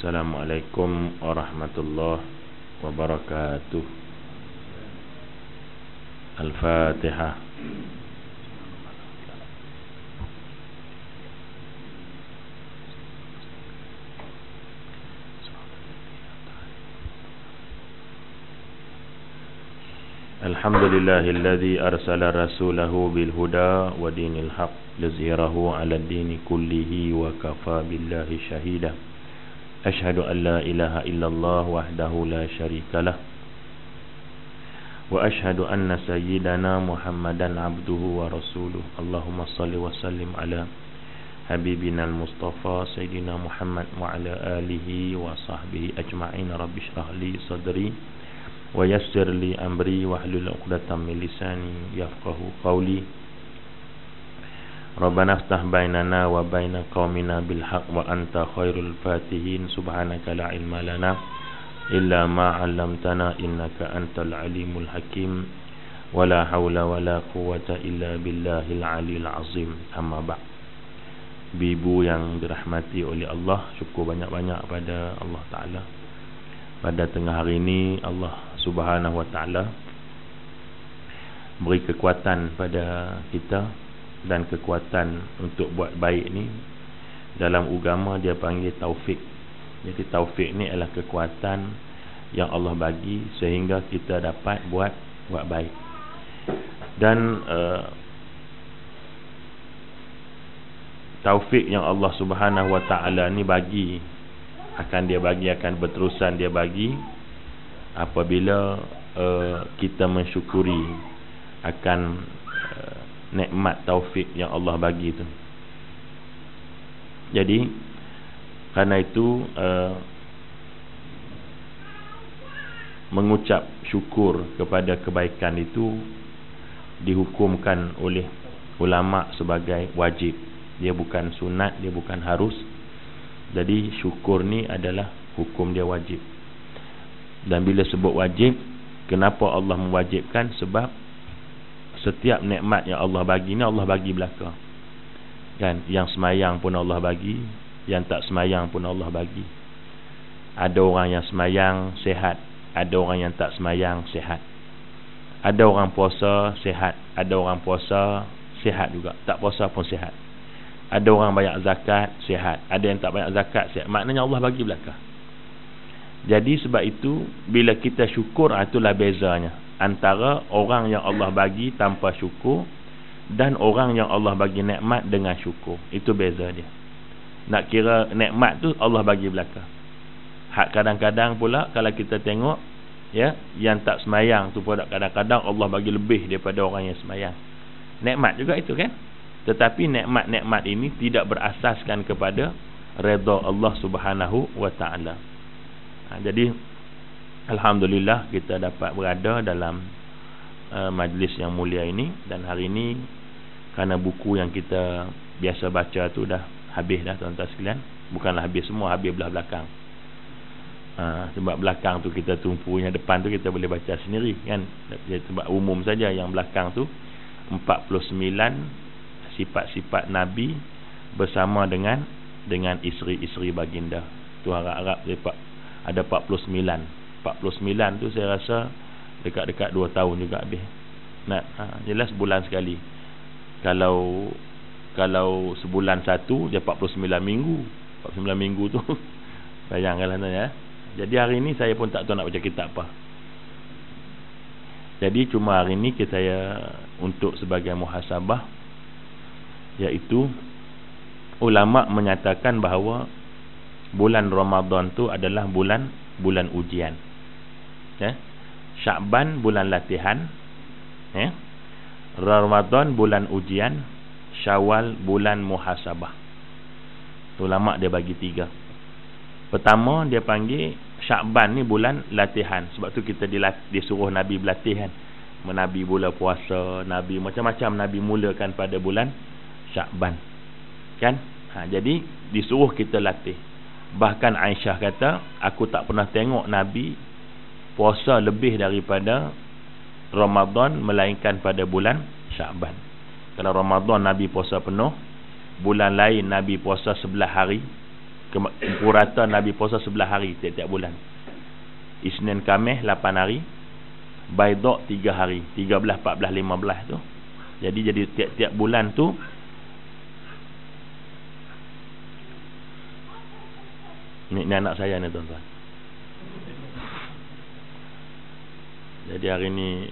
Assalamualaikum warahmatullahi wabarakatuh. Al-Fatihah. Alhamdulillahilladzi arsala rasulahu bil huda wa dinil haq liyuzhirahu 'ala ad-dini kullihi wa kafa billahi shahida. Asyhadu an la ilaha illallah wahdahu la syarikalah wa asyhadu anna sayyidana Muhammadan abduhu wa rasuluh. Allahumma salli wa sallim ala habibina al-Mustafa sayyidina Muhammad wa ala alihi wa sahbihi ajma'in. Rabbi shrah li sadri wa yassir li amri wahlul 'uqdatam min lisani yafqahu qawli. Rabbana aftah bainana wa baina qaumina bil haqq wa anta khairul fatihin. Subhanaka la ilma lana illa ma 'allamtana innaka antal alimul hakim. Wala haula wala quwwata illa billahil aliyil azim. Amma ba'd. Ibu yang dirahmati oleh Allah, syukur banyak-banyak pada Allah Ta'ala. Pada tengah hari ini Allah Subhanahu wa Ta'ala beri kekuatan pada kita, dan kekuatan untuk buat baik ni dalam agama dia panggil taufik. Jadi taufik ni adalah kekuatan yang Allah bagi sehingga kita dapat buat baik. Dan taufik yang Allah Subhanahu wa Ta'ala ni bagi akan berterusan dia bagi apabila kita mensyukuri akan nikmat taufik yang Allah bagi tu. Jadi kerana itu mengucap syukur kepada kebaikan itu dihukumkan oleh ulama sebagai wajib. Dia bukan sunat, dia bukan harus. Jadi syukur ni adalah hukum dia wajib. Dan bila sebut wajib, kenapa Allah mewajibkan? Sebab setiap nikmat yang Allah bagi ni Allah bagi belaka. Kan, yang semayang pun Allah bagi, yang tak semayang pun Allah bagi. Ada orang yang semayang sehat, ada orang yang tak semayang sehat. Ada orang puasa sehat, ada orang puasa sehat juga, tak puasa pun sehat. Ada orang bayar zakat sehat, ada yang tak bayar zakat sehat. Maknanya Allah bagi belaka. Jadi sebab itu bila kita syukur, itulah bezanya antara orang yang Allah bagi tanpa syukur dan orang yang Allah bagi nikmat dengan syukur. Itu beza dia. Nak kira nikmat tu Allah bagi belaka. Hak kadang-kadang pula kalau kita tengok ya, yang tak semayang tu pula kadang-kadang Allah bagi lebih daripada orang yang semayang. Nikmat juga itu kan. Tetapi nikmat-nikmat ini tidak berasaskan kepada redha Allah Subhanahu wa Ta'ala. Jadi alhamdulillah kita dapat berada dalam majlis yang mulia ini. Dan hari ini kerana buku yang kita biasa baca tu dah habis dah tuan-tuan sekalian. Bukanlah habis semua, habis belah belakang. Sebab belakang tu kita tumpu, yang depan tu kita boleh baca sendiri kan. Sebab umum saja, yang belakang tu 49 sifat-sifat Nabi bersama dengan isteri-isteri baginda. Tu harap-harap ada 49 tu saya rasa dekat-dekat 2 tahun juga habis. Jelas bulan sekali. Kalau sebulan satu dia 49 minggu. 49 minggu tu bayangkanlah ya. Jadi hari ni saya pun tak tahu nak baca kitab apa. Jadi cuma hari ni saya untuk sebagai muhasabah, iaitu ulama menyatakan bahawa bulan Ramadan tu adalah bulan ujian. Sya'ban bulan latihan, Ramadan bulan ujian, Syawal bulan muhasabah. Ulama dia bagi 3. Pertama dia panggil Sya'ban ni bulan latihan. Sebab tu kita disuruh Nabi berlatih kan. Nabi mula puasa, Nabi macam-macam Nabi mulakan pada bulan Sya'ban kan. Jadi disuruh kita latih. Bahkan Aisyah kata, aku tak pernah tengok Nabi puasa lebih daripada Ramadan melainkan pada bulan Sya'ban. Kalau Ramadan Nabi puasa penuh, bulan lain Nabi puasa 11 hari, Purata Nabi puasa 11 hari tiap-tiap bulan. Isnin Khamis 8 hari, Baidha 3 hari, 13, 14, 15 tu. Jadi tiap-tiap bulan tu ni anak saya ni tuan-tuan. Jadi hari ni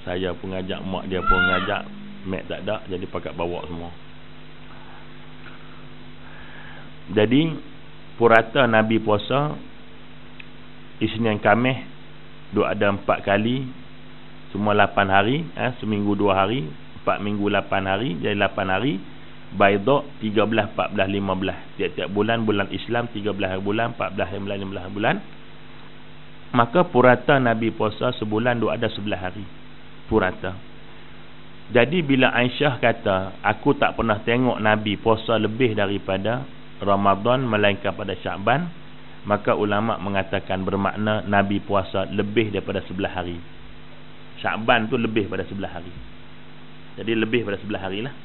saya pun ngajak, mak dia pun ngajak, mak tak ada, jadi pakat bawa semua. Jadi purata Nabi puasa Isnin Khamis duk ada 4 kali, semua 8 hari, seminggu 2 hari, 4 minggu 8 hari, jadi 8 hari. Baidha 13, 14, 15. Tiap-tiap bulan Islam 13 bulan, 14, 15 bulan. Maka purata Nabi puasa sebulan duk ada 11 hari purata. Jadi bila Aisyah kata, aku tak pernah tengok Nabi puasa lebih daripada Ramadan melainkan pada Syaban, maka ulama mengatakan bermakna Nabi puasa lebih daripada 11 hari. Syaban tu lebih pada 11 hari. Jadi lebih pada 11 hari lah.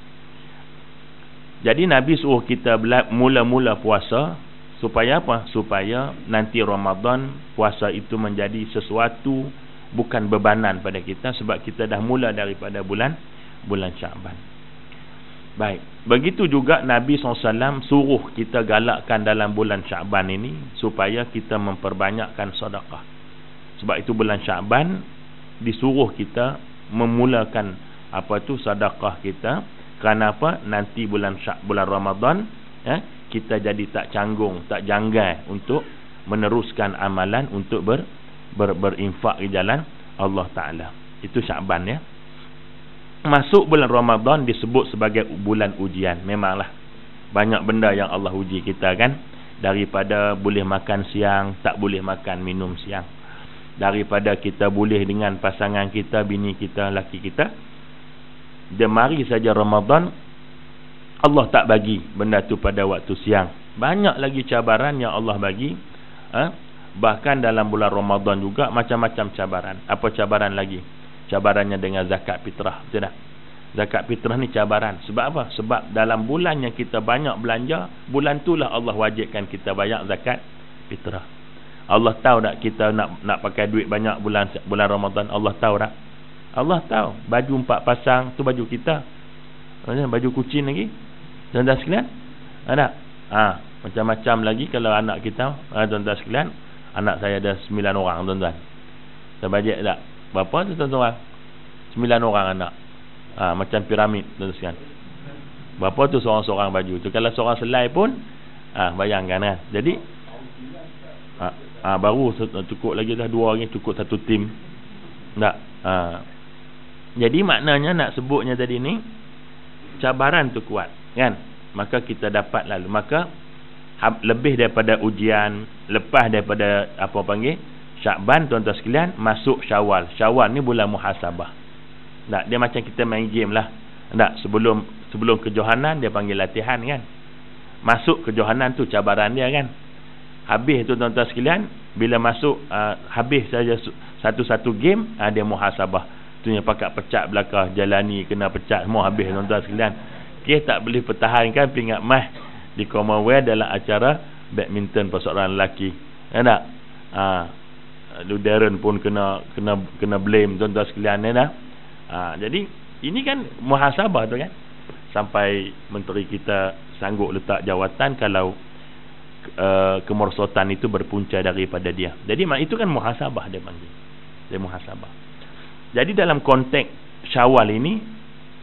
Jadi Nabi suruh kita mula-mula puasa supaya apa? Supaya nanti Ramadan puasa itu menjadi sesuatu, bukan bebanan pada kita, sebab kita dah mula daripada bulan Syaban. Baik, begitu juga Nabi SAW suruh kita galakkan dalam bulan Syaban ini supaya kita memperbanyakkan sedekah. Sebab itu bulan Syaban disuruh kita memulakan sedekah kita. Kerana apa? Nanti bulan Ramadan kita jadi tak canggung, tak janggal untuk meneruskan amalan untuk berinfak di jalan Allah Ta'ala. Itu Syaban ya. Masuk bulan Ramadan disebut sebagai bulan ujian. Memanglah banyak benda yang Allah uji kita kan. Daripada boleh makan siang, tak boleh makan minum siang. Daripada kita boleh dengan pasangan kita, bini kita, laki kita. Dia mari saja Ramadan, Allah tak bagi benda tu pada waktu siang. Banyak lagi cabaran yang Allah bagi. Bahkan dalam bulan Ramadan juga macam-macam cabaran. Apa cabaran lagi? Cabarannya dengan zakat fitrah. Betul tak? Zakat fitrah ni cabaran. Sebab apa? Sebab dalam bulan yang kita banyak belanja, bulan itulah Allah wajibkan kita bayar zakat fitrah. Allah tahu tak kita nak pakai duit banyak bulan Ramadan? Allah tahu tak? Allah tahu. Baju 4 pasang tu baju kita. Baju kucing lagi. Tuan-tuan sekalian, ada? Macam-macam lagi kalau anak kita, tuan-tuan sekalian, anak saya ada 9 orang tuan-tuan. Terbajak tak? Berapa tu tuan-tuan? 9 orang anak. Macam piramid tuan-tuan sekalian. Berapa tu seorang-seorang baju tu? Kalau seorang selai pun bayangkan kan. Jadi baru cukup lagi dah 2 orang, cukup satu tim. Tak? Jadi maknanya nak sebutnya tadi ni, cabaran tu kuat kan, maka kita dapat lalu, maka lebih daripada ujian, lepas daripada Syaban, tuan-tuan sekalian, masuk Syawal. Syawal ni bulan muhasabah. Tak, dia macam kita main game lah. Tak, sebelum kejohanan dia panggil latihan kan. Masuk kejohanan tu cabaran dia kan. Habis tu tuan-tuan sekalian, bila masuk habis saja satu-satu game, dia muhasabah. Tu yang pakat pecat belakang, jalani kena pecat semua habis tuan-tuan sekalian. Tak boleh pertahankan pingat mas di Commonwealth dalam acara badminton perseorangan lelaki. Tak? Darren pun kena blame tuan-tuan sekalian dah. Jadi ini kan muhasabah tu kan. Sampai menteri kita sanggup letak jawatan kalau kemerosotan itu berpunca daripada dia. Jadi itu kan muhasabah dia panggil. Dia muhasabah. Jadi dalam konteks Syawal ini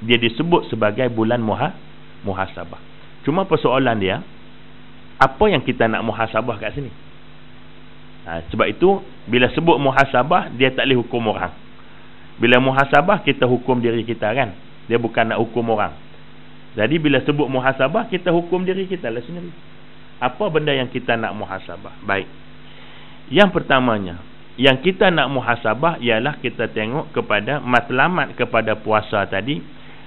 dia disebut sebagai bulan muhasabah. Cuma persoalan dia, apa yang kita nak muhasabah kat sini? Sebab itu bila sebut muhasabah, dia tak boleh hukum orang. Bila muhasabah, kita hukum diri kita kan. Dia bukan nak hukum orang. Jadi bila sebut muhasabah, kita hukum diri kita lah sendiri. Apa benda yang kita nak muhasabah? Baik. Yang pertamanya, yang kita nak muhasabah ialah kita tengok kepada matlamat kepada puasa tadi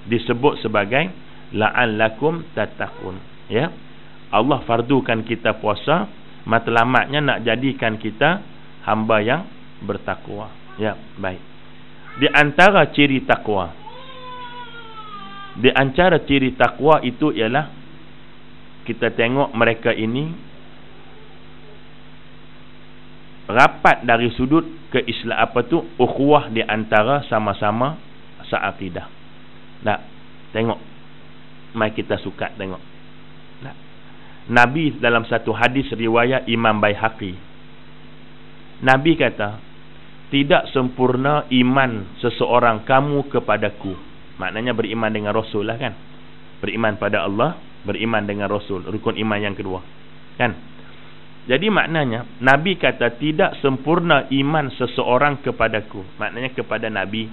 disebut sebagai la'allakum tattaqun. Ya. Allah fardukan kita puasa, matlamatnya nak jadikan kita hamba yang bertakwa. Ya, baik. Di antara ciri takwa, itu ialah kita tengok mereka ini rapat dari sudut Islam ukhuwah di antara sama-sama seakidah. Tak, tengok. Mai kita sukat tengok. Tak. Nabi dalam satu hadis riwayat Imam Baihaqi, Nabi kata, tidak sempurna iman seseorang kamu kepadaku. Maknanya beriman dengan Rasul lah kan. Beriman pada Allah, beriman dengan Rasul, rukun iman yang kedua kan. Jadi maknanya Nabi kata tidak sempurna iman seseorang kepadaku, maknanya kepada Nabi.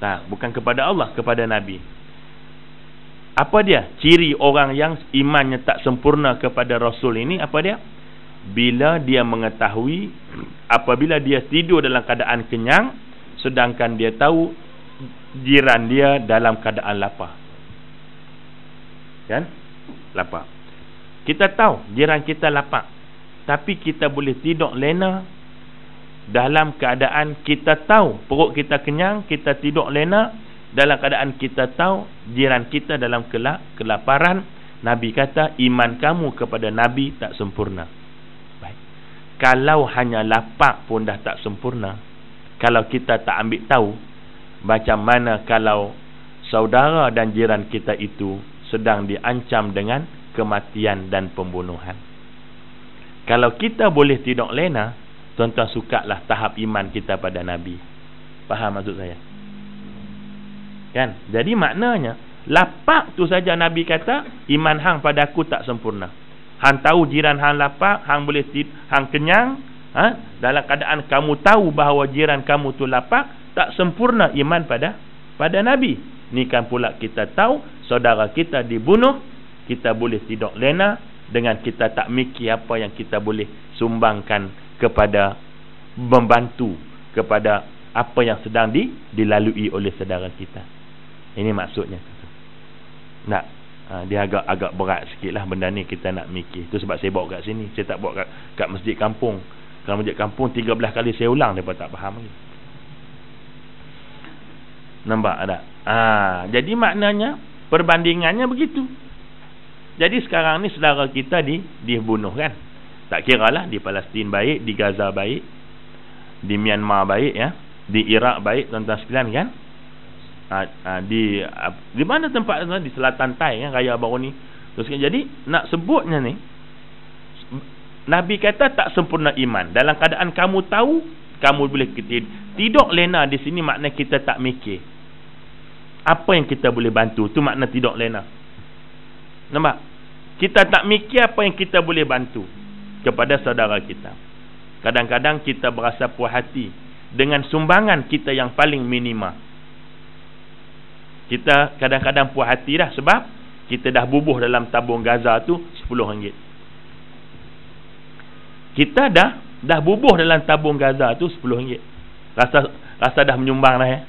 Nah, bukan kepada Allah, kepada Nabi. Apa dia? Ciri orang yang imannya tak sempurna kepada Rasul ini apa dia? Bila dia mengetahui, apabila dia tidur dalam keadaan kenyang, sedangkan dia tahu jiran dia dalam keadaan lapar. Kan? Lapar. Kita tahu jiran kita lapar, tapi kita boleh tidur lena dalam keadaan kita tahu perut kita kenyang, kita tidur lena dalam keadaan kita tahu jiran kita dalam kelaparan. Nabi kata iman kamu kepada Nabi tak sempurna. Baik. Kalau hanya lapar pun dah tak sempurna, kalau kita tak ambil tahu, macam mana kalau saudara dan jiran kita itu sedang diancam dengan kematian dan pembunuhan. Kalau kita boleh tidur lena, tuan-tuan sukalah tahap iman kita pada Nabi. Faham maksud saya? Kan? Jadi maknanya lapar tu saja Nabi kata iman hang pada aku tak sempurna. Hang tahu jiran hang lapar, hang boleh hang kenyang, dalam keadaan kamu tahu bahawa jiran kamu tu lapar, tak sempurna iman pada Nabi. Ni kan pula kita tahu saudara kita dibunuh, kita boleh tidur lena dengan kita tak mikir apa yang kita boleh sumbangkan kepada, membantu kepada apa yang sedang dilalui oleh saudara kita. Ini maksudnya. Nak, dia agak berat sikit lah benda ni kita nak mikir. Itu sebab saya bawa kat sini. Saya tak bawa kat masjid kampung. Kalau masjid kampung 13 kali saya ulang, mereka tak faham lagi. Nampak tak? Jadi maknanya perbandingannya begitu. Jadi sekarang ni saudara kita dibunuh kan. Tak kira lah di Palestin baik, di Gaza baik, di Myanmar baik ya, di Iraq baik, tuan-tuan sekalian kan. Di mana tempat di selatan Thai kan, raya baru ni. Terus jadi nak sebutnya ni, Nabi kata tak sempurna iman. Dalam keadaan kamu tahu, kamu boleh tidur lena di sini, makna kita tak mikir apa yang kita boleh bantu. Tu makna tidur lena. Nampak? Kita tak mikir apa yang kita boleh bantu kepada saudara kita. Kadang-kadang kita berasa puas hati dengan sumbangan kita yang paling minima. Kita kadang-kadang puas hati dah sebab kita dah bubuh dalam tabung Gaza tu RM10. Kita dah bubuh dalam tabung Gaza tu RM10. Rasa dah menyumbang dah ya.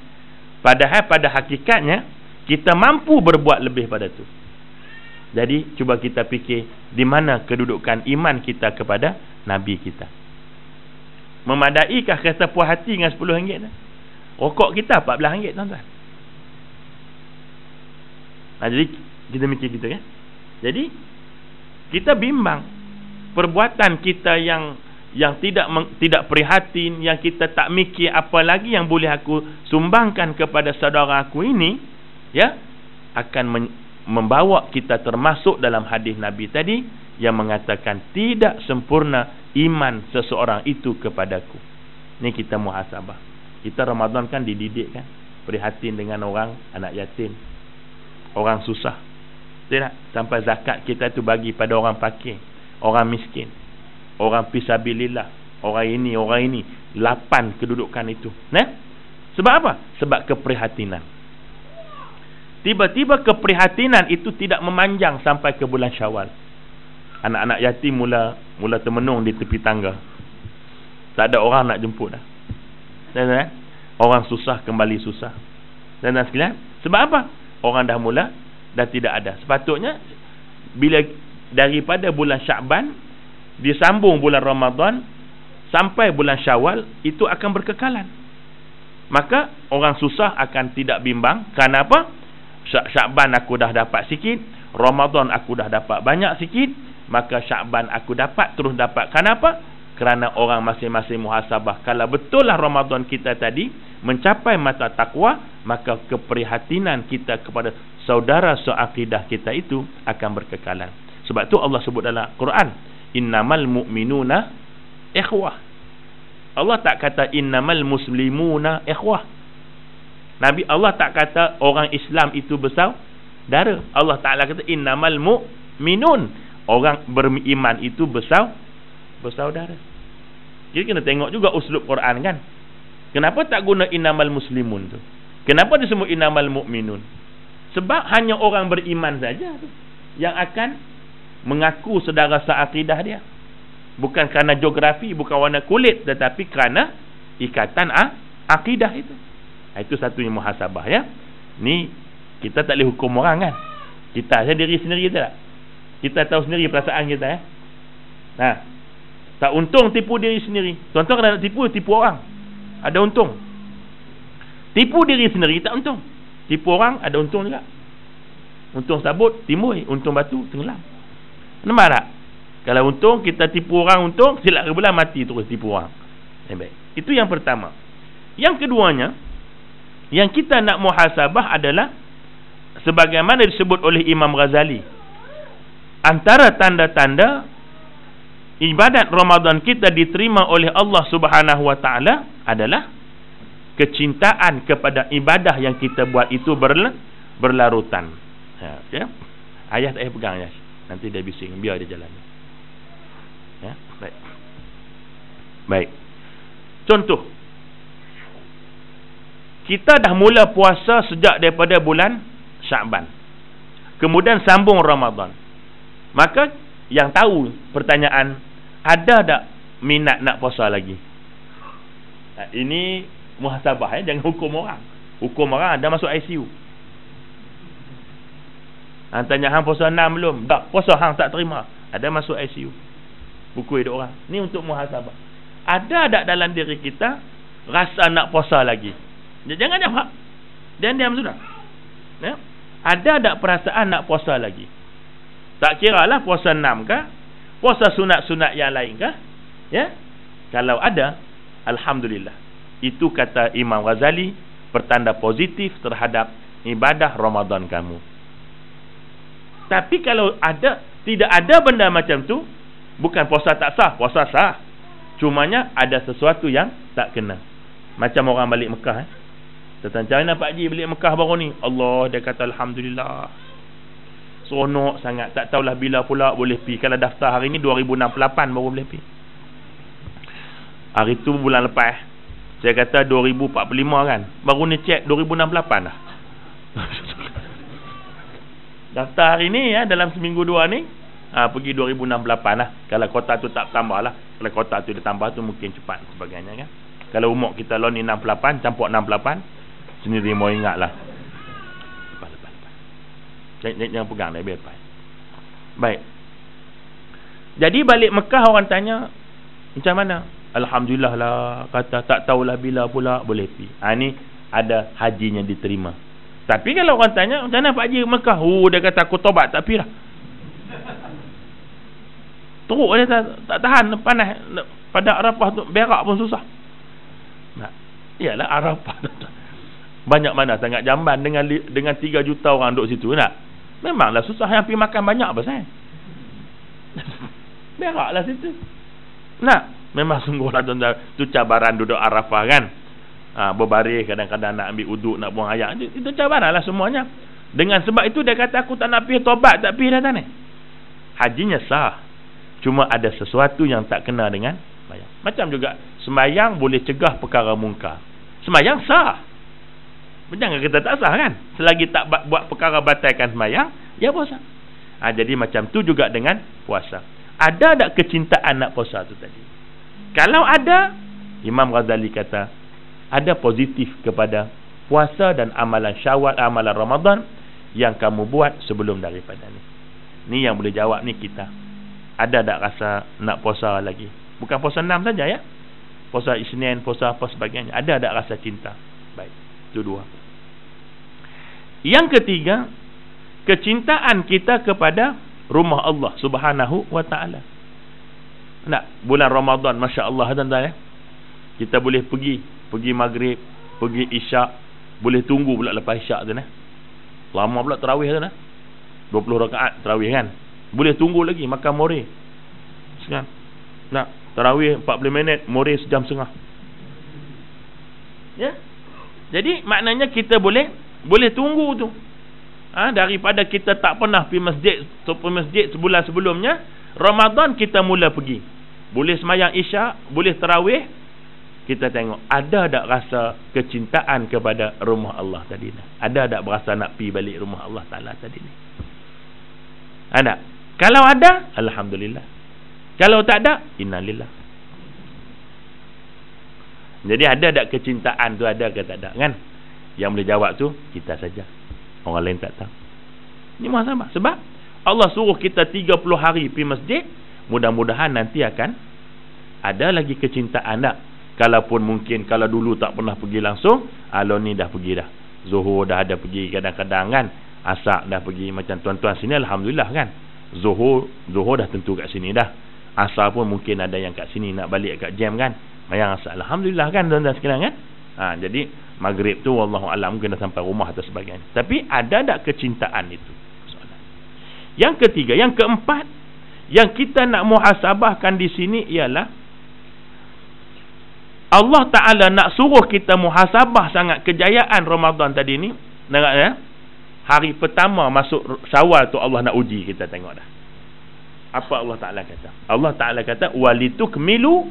Padahal pada hakikatnya kita mampu berbuat lebih pada tu. Jadi cuba kita fikir di mana kedudukan iman kita kepada Nabi kita. Memadaikah kata puas hati dengan RM10 dah? Rokok kita RM14 tuan-tuan. Jadi kita mikir kita kan. Jadi kita bimbang perbuatan kita yang tidak prihatin, yang kita tak mikir apa lagi yang boleh aku sumbangkan kepada saudara aku ini, ya, akan membawa kita termasuk dalam hadis Nabi tadi yang mengatakan tidak sempurna iman seseorang itu kepadaku. Ni kita muhasabah. Kita Ramadan kan dididik kan, prihatin dengan orang anak yatim, orang susah. Tidak sampai zakat kita tu bagi pada orang fakir, orang miskin, orang fisabilillah, orang ini, 8 kedudukan itu. Sebab apa? Sebab keprihatinan. Tiba-tiba keprihatinan itu tidak memanjang sampai ke bulan Syawal. Anak-anak yatim mula termenung di tepi tangga. Tak ada orang nak jemput dah. Dan orang susah kembali susah. Dan sekalian, sebab apa? Orang dah tidak ada. Sepatutnya bila daripada bulan Sya'ban disambung bulan Ramadan sampai bulan Syawal, itu akan berkekalan. Maka orang susah akan tidak bimbang. Kenapa? Sya'ban aku dah dapat sikit, Ramadan aku dah dapat banyak sikit, maka Sya'ban aku dapat terus dapat. Kenapa? kerana orang masing-masing muhasabah. Kalau betul lah Ramadan kita tadi mencapai mata takwa, maka keprihatinan kita kepada saudara seakidah kita itu akan berkekalan. Sebab tu Allah sebut dalam Quran, innamal mu'minuna ikhwah. Allah tak kata innamal muslimuna ikhwah. Nabi Allah tak kata orang Islam itu bersaudara. Allah Ta'ala kata innamal mu'minun, orang beriman itu bersaudara. Jadi kena tengok juga uslub Quran kan. Kenapa tak guna innamal muslimun tu? Kenapa disebut innamal mu'minun? Sebab hanya orang beriman saja tu yang akan mengaku saudara seakidah dia. Bukan kerana geografi, bukan warna kulit, tetapi kerana ikatan akidah itu. Itu satunya muhasabah ya. Ni kita tak boleh hukum orang kan. Kita saja diri sendiri kita tak. Kita tahu sendiri perasaan kita ya. Nah, tak untung tipu diri sendiri. Tuan-tuan kalau nak tipu orang, ada untung. Tipu diri sendiri tak untung. Tipu orang ada untung juga. Untung sabut timbul, untung batu tenggelam. Nampak tak? Kalau untung kita tipu orang, untung silap rebulan mati terus tipu orang. Baik. Itu yang pertama. Yang keduanya, yang kita nak muhasabah adalah sebagaimana disebut oleh Imam Ghazali, antara tanda-tanda ibadat Ramadan kita diterima oleh Allah Subhanahu wa taala adalah kecintaan kepada ibadah yang kita buat itu berlarutan. Ya. Ayah tak payah pegang ya. Nanti dia bising, biar dia jalan. Ya, baik. Baik. Contoh, kita dah mula puasa sejak daripada bulan Sya'ban. Kemudian sambung Ramadan. Maka yang tahu pertanyaan, ada tak minat nak puasa lagi? Ini muhasabah ya, jangan hukum orang. Hukum orang ada masuk ICU. Tanya hang puasa 6 belum? Tak, puasa hang tak terima. Ada masuk ICU. Buku hidup orang. Ni untuk muhasabah. Ada tak dalam diri kita rasa nak puasa lagi? Jangan jawab. Diam-diam sudah. Ya? Ada tak perasaan nak puasa lagi? Tak kiralah puasa 6 kah? Puasa sunat-sunat yang lain kah? Ya? Kalau ada, alhamdulillah. Itu kata Imam Ghazali, pertanda positif terhadap ibadah Ramadan kamu. Tapi kalau tidak ada benda macam tu, bukan puasa tak sah, puasa sah. Cumanya ada sesuatu yang tak kena. Macam orang balik Mekah. Tentang mana Pak Haji balik Mekah baru ni? Allah, dia kata alhamdulillah. Seronok sangat. Tak tahulah bila pula boleh pi. Kalau daftar hari ni 2068 baru boleh pi. Hari tu bulan lepas. Saya kata 2045 kan. Baru ni cek 2068 dah. Daftar hari ni ya, dalam seminggu dua ni pergi 2068 lah. Kalau kota tu tak tambah lah. Kalau kota tu dia tambah tu mungkin cepat sebagainya kan. Kalau umur kita lawan ni 68, campur 68, sendiri mau ingat lah. Lepas. Jangan pegang dah, biar lepas. Baik. Jadi balik Mekah orang tanya, macam mana? Alhamdulillah lah, kata tak tahulah bila pula boleh pi. Ni ada hajinya diterima. Tapi kalau orang tanya, macam mana Pak Haji Mekah? Dia kata aku tobat tak pi lah. Teruk dia tak tahan panas pada Arafah tu, berak pun susah. Iyalah Arafah. Banyak mana sangat jamban dengan 3 juta orang duduk situ nak. Memanglah susah, yang pergi makan banyak pasal. Beraklah situ. Nak, memang sungguhlah tuan-tuan, tu cabaran duduk Arafah kan. Berbaris kadang-kadang nak ambil uduk, nak buang air. Itu cabaran lah semuanya. Dengan sebab itu dia kata aku tak nak pergi tobat, tak pergi dah tanah. Hajinya sah. Cuma ada sesuatu yang tak kena dengan sembahyang. Macam juga sembahyang boleh cegah perkara mungkar. Sembahyang sah. Jangan kita tak sah kan. Selagi tak buat perkara batalkan sembahyang, ya puasa. Jadi macam tu juga dengan puasa. Ada tak kecintaan nak puasa tu tadi? Kalau ada, Imam Ghazali kata ada positif kepada puasa dan amalan Syawal, amalan Ramadan yang kamu buat sebelum daripada ni. Ni yang boleh jawab ni kita. Ada tak rasa nak puasa lagi? Bukan puasa 6 saja ya. Puasa Isnin, puasa apa sebagainya. Ada tak rasa cinta? Baik. Itu 2. Yang ketiga, kecintaan kita kepada rumah Allah Subhanahu wa taala. Tak? Bulan Ramadan, Masya Allah tuan-tuan, kita boleh pergi maghrib, pergi isyak, boleh tunggu pula lepas isyak tu, lama pula tarawih tu, 20 rakaat tarawih kan, boleh tunggu lagi makan more kan. Tarawih 40 minit, more sejam setengah. Ya. Jadi maknanya kita boleh tunggu tu. Daripada kita tak pernah pergi masjid sebulan sebelumnya, Ramadan kita mula pergi. Boleh semayang isyak, boleh tarawih. Kita tengok ada tak rasa kecintaan kepada rumah Allah tadi ni? Ada tak berasa nak pergi balik rumah Allah Ta'ala tadi ni? Ada. Kalau ada, alhamdulillah. Kalau tak ada, innalillah. Jadi ada tak kecintaan tu, ada ke tak ada kan? Yang boleh jawab tu kita saja. Orang lain tak tahu. Ini muhasabah. Sebab Allah suruh kita 30 hari pergi masjid, mudah-mudahan nanti akan ada lagi kecintaan tak? Kalaupun mungkin kalau dulu tak pernah pergi langsung, ni dah pergi dah. Zuhur dah ada pergi kadang-kadang kan. Asar dah pergi macam tuan-tuan sini, alhamdulillah kan. Zuhur dah tentu kat sini dah. Asar pun mungkin ada yang kat sini nak balik kat jam kan. Mayang asar, alhamdulillah kan tuan-tuan sekalian kan. Jadi maghrib tu wallahu alam mungkin dah sampai rumah atau sebagainya. Tapi ada tak kecintaan itu? Soalan. Yang ketiga, yang keempat, yang kita nak muhasabahkan di sini ialah Allah Ta'ala nak suruh kita muhasabah sangat kejayaan Ramadan tadi ni. Nampak ya? Hari pertama masuk Syawal tu Allah nak uji kita, tengok dah. Apa Allah Ta'ala kata? Allah Ta'ala kata walitukmilu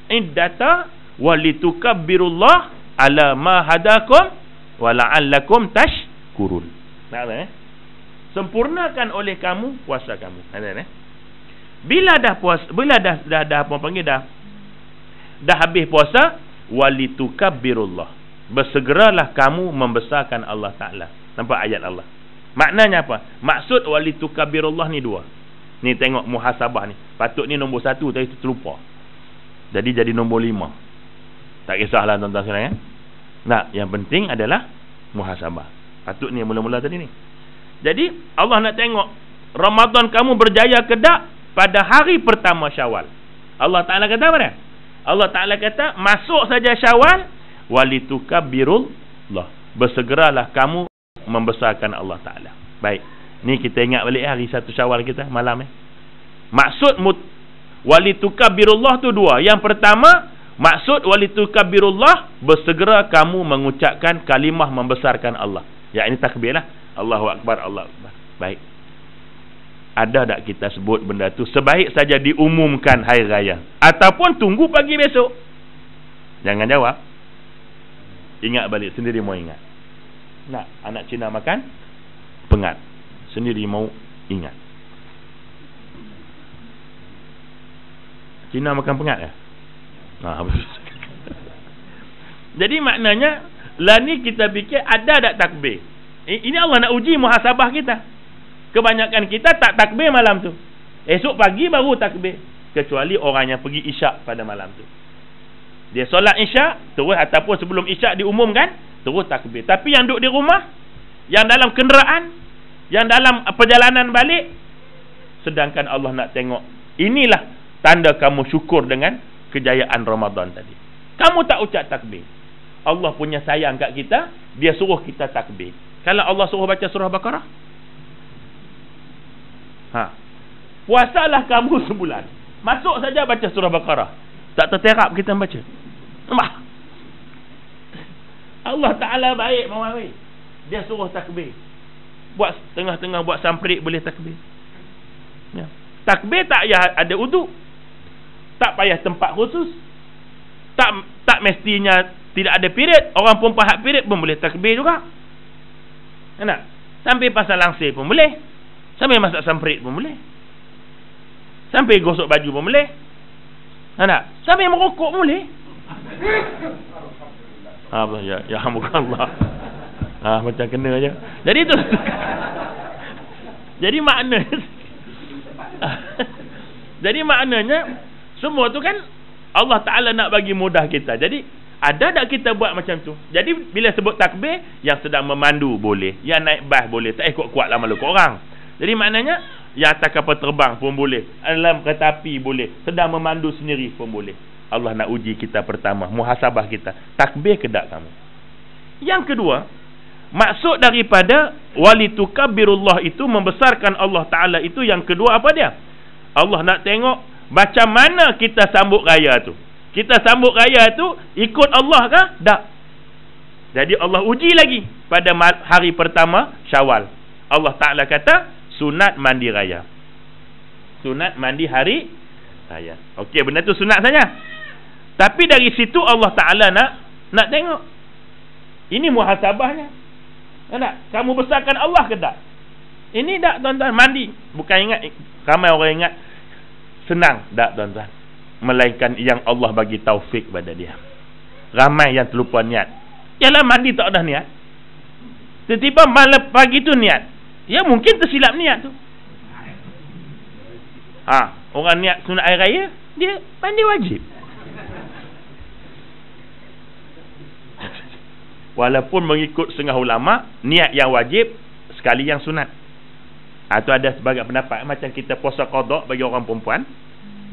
iddata walitukabirullah ala ma hadakum wa la'allakum tashkurun. Nampak sempurnakan oleh kamu puasa kamu. Bila dah puasa, bila dah apa panggil dah habis puasa, walitukabbirullah, bersegeralah kamu membesarkan Allah Ta'ala. Nampak ayat Allah? Maknanya apa? Maksud walitukabbirullah ni dua. Ni tengok muhasabah ni. Patut ni nombor 1 tapi terlupa. Jadi nombor 5. Tak kisahlah tuan-tuan sekalian. Yang penting adalah muhasabah. Patut ni mula-mula tadi ni. Jadi Allah nak tengok Ramadan kamu berjaya ke tak pada hari pertama Syawal. Allah Ta'ala kata apa dia? Allah Ta'ala kata masuk saja Syawal, walitukabbirullah, bersegeralah kamu membesarkan Allah Ta'ala. Baik, ni kita ingat balik hari 1 Syawal kita malam maksud walitukabbirullah tu dua. Yang pertama, maksud walitukabbirullah, bersegera kamu mengucapkan kalimah membesarkan Allah. Ya, ini takbir lah. Allahu Akbar, Allahu Akbar. Baik, ada tak kita sebut benda tu sebaik saja diumumkan hari raya ataupun tunggu pagi besok? Jangan jawab. Ingat balik, sendiri mau ingat. Nak anak Cina makan pengat, sendiri mau ingat. Cina makan pengat ya? Jadi maknanya lah ni kita fikir ada tak takbir. Ini Allah nak uji muhasabah kita. Kebanyakan kita tak takbir malam tu. Esok pagi baru takbir. Kecuali orang yang pergi isyak pada malam tu. Dia solat isyak terus, ataupun sebelum isyak diumumkan terus takbir. Tapi yang duduk di rumah, yang dalam kenderaan, yang dalam perjalanan balik, sedangkan Allah nak tengok, inilah tanda kamu syukur dengan kejayaan Ramadan tadi. Kamu tak ucap takbir. Allah punya sayang kat kita, dia suruh kita takbir. Kalau Allah suruh baca surah Baqarah, puasalah kamu sebulan, masuk saja baca surah Baqarah, tak terterap kita baca. Allah Ta'ala baik mawari, dia suruh takbir. Buat tengah-tengah buat samprit boleh takbir ya. Takbir tak payah ada uduk, tak payah tempat khusus, tak mestinya tidak ada period. Orang perempuan hak period pun boleh takbir juga. Enak? Sampai pasal langsir pun boleh, sampai masak samprit pun boleh, sampai gosok baju pun boleh. Enak? Sampai merokok pun boleh. Ya alhamdulillah. Macam kena aja. Jadi tu. Jadi maknanya semua tu kan Allah Ta'ala nak bagi mudah kita. Jadi ada tak kita buat macam tu? Jadi bila sebut takbir, yang sedang memandu boleh, yang naik bas boleh, tak ikut kuat lama lu orang. Jadi maknanya Yang atas kapal terbang pun boleh. Dalam kereta api boleh. Sedang memandu sendiri pun boleh. Allah nak uji kita pertama. Muhasabah kita. Takbir ke tak kamu? Yang kedua, maksud daripada walitukabbirullah itu, membesarkan Allah Ta'ala itu, yang kedua apa dia? Allah nak tengok macam mana kita sambut raya tu. Kita sambut raya tu ikut Allah kah? Tak. Jadi Allah uji lagi pada hari pertama Syawal. Allah Ta'ala kata sunat mandi raya. Sunat mandi hari raya. Okey, benda tu sunat saja. Tapi dari situ Allah Ta'ala nak tengok. Ini muhasabahnya. Tak? Kamu besarkan Allah ke tak? Ini tak, tuan-tuan, mandi. Bukan ingat, ramai orang ingat senang. Tak, tuan-tuan. Melainkan yang Allah bagi taufik pada dia. Ramai yang terlupa niat. Yalah, mandi tak ada niat. Tiba-tiba malam pagi tu niat. Ya, mungkin tersilap niat tu. Orang niat sunat air raya, dia mandi wajib. Walaupun mengikut setengah ulama, niat yang wajib sekali yang sunat. Itu ada sebagai pendapat. Macam kita puasa qada bagi orang perempuan,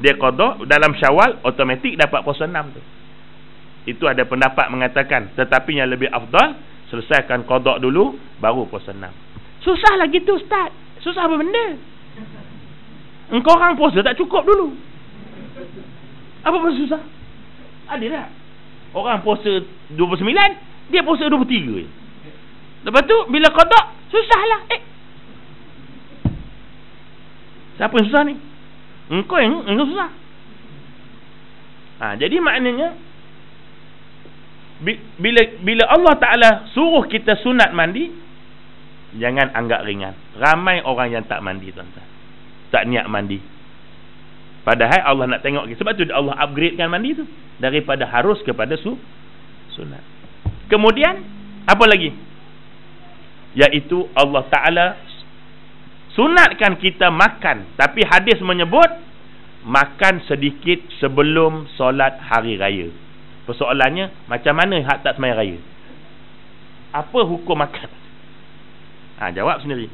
dia qada dalam Syawal, automatik dapat puasa 6 tu. Itu ada pendapat mengatakan, tetapi yang lebih afdal, selesaikan qada dulu baru puasa 6. Susah lagi tu, Ustaz. Susah apa benda? Engkau orang puasa tak cukup dulu. Apa pun susah? Ada tak? Orang puasa 29, dia puasa 23. Lepas tu bila qada, susahlah. Siapa yang susah ni? Engkau yang susah. Jadi maknanya bila Allah Ta'ala suruh kita sunat mandi, jangan anggap ringan. Ramai orang yang tak mandi, tuan-tuan. Tak niat mandi. Padahal Allah nak tengok. Sebab tu Allah upgradekan mandi tu daripada harus kepada sunat. Kemudian apa lagi? Iaitu Allah Ta'ala sunatkan kita makan. Tapi hadis menyebut makan sedikit sebelum solat hari raya. Persoalannya, macam mana hak tak sembahyang raya? Apa hukum makan? Jawab sendiri.